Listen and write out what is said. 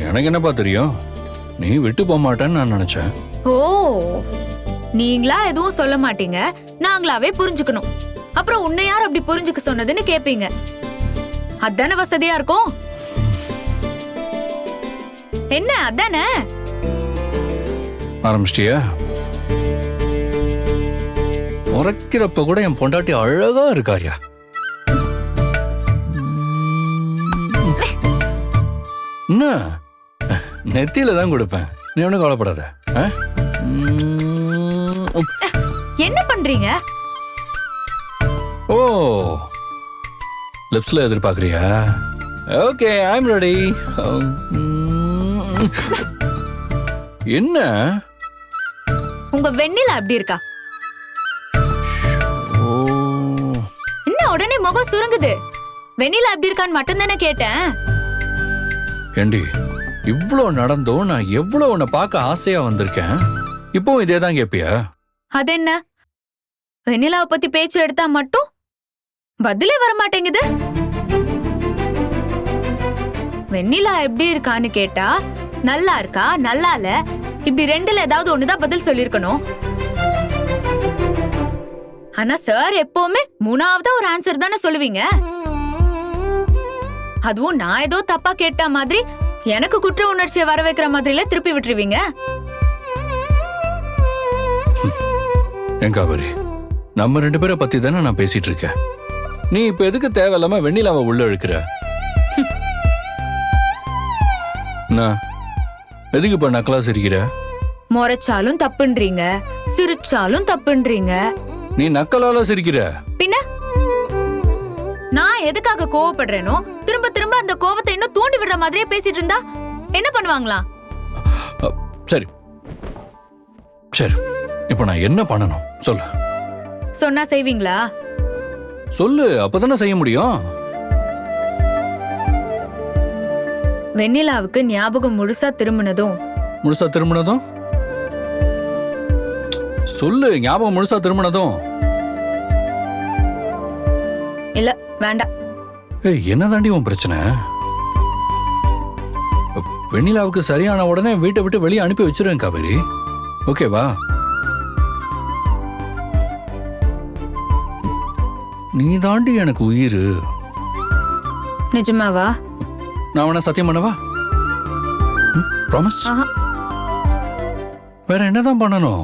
எனக்கு என்னப்பா தெரியும், நீ விட்டு போக மாட்டேன்னு நான் நினைச்சேன். ஓ, நீங்களா எதுவும் சொல்ல மாட்டீங்க, நாங்களாவே புரிஞ்சுக்கணும். அப்புறம் உன்னை யார் அப்படி புரிஞ்சுக்க சொன்னதுன்னு கேப்பீங்க. அதானே வசதியா இருக்கும். என்ன அதானே? ஆரம்பிச்சிட்டியா? முறைக்கிறப்ப கூட என் பொண்டாட்டி அழகா இருக்காயா. என்ன நெத்தியில தான் கொடுப்பேன், நீ ஒன்னும் கவலைப்படாத. என்ன பண்றீங்க? ஓ, லிப்ஸ்ல எதிர்பார்க்கறியா? Okay, I am ready. என்ன உங்க வெண்ணிலா அப்படி இருக்கா? என்ன உடனே முகம் சுருங்குது? வெண்ணிலா அப்படி இருக்கான்னு மட்டும் தானே கேட்டேன். ஏண்டி, இவ்ளோ நடந்தும் நான் எவ்வளவு உன்னை பார்க்க ஆசையா வந்திருக்கேன், இப்போ இதே தான் கேப்பியா? அது என்ன, வெண்ணிலாவை பத்தி பேச்சு எடுத்தா மட்டும் பதிலே வர மாட்டேங்குது. வெண்ணிலா எப்படி இருக்கான்னு கேட்டா நல்லா இருக்கா நல்லா இல்ல இப்படி ரெண்டுல ஏதாவது ஒண்ணுதான் பதில் சொல்லிருக்கணும். ஆனா சார் எப்பவுமே மூணாவதா ஒரு ஆன்சர் தானே சொல்லுவீங்க. அதுவும் நான் ஏதோ தப்பா கேட்ட மாதிரி எனக்கு குற்ற உணர்ச்சியை வர வைக்கிற மாதிரில திருப்பி விட்டுருவீங்க. என் காவேரி, நம்ம 2 பேரை பத்தி தானே நான் பேசிட்டு இருக்கேன். நீ இப்ப எதுக்கு தேவையில்லாம வெண்ணிலாவை உள்ள இழுக்கிற? எதுக்கு இப்ப நக்கலா சிரிக்கிற? முறைச்சாலும் தப்புன்றீங்க, சிரிச்சாலும் தப்புன்றீங்க. நீ நக்கலால சிரிக்கிற. பின்ன நான் எதுக்காக கோவப்படுறேனோ திரும்ப திரும்ப அந்த கோவத்தை இன்னும் தூண்டி விடுற மாதிரியே பேசிட்டு இருந்தா என்ன பண்ணுவாங்களா? சரி சரி, இப்ப நான் என்ன பண்ணணும் சொல்லு. சொன்னா செய்வீங்களா? சொல்லு, அப்பதானே செய்ய முடியும். வெண்ணிலாவுக்கு ஞாபகம் முழுசா திரும்பினதும் சொல்லு. ஞாபகம் முழுசா திரும்பினதும் இல்ல வேண்டாம். என்ன தாண்டி உன் பிரச்சனை? வெண்ணிலாவுக்கு சரியான உடனே வீட்டை விட்டு வெளியே அனுப்பி வச்சிருவேன் காவேரி, ஓகேவா? நீ தாண்டி எனக்கு உயிர். நிஜமாவா? நான் உன சத்தியம் பண்ணவா? ப்ராமிஸ்? வேற என்னதான் பண்ணணும்?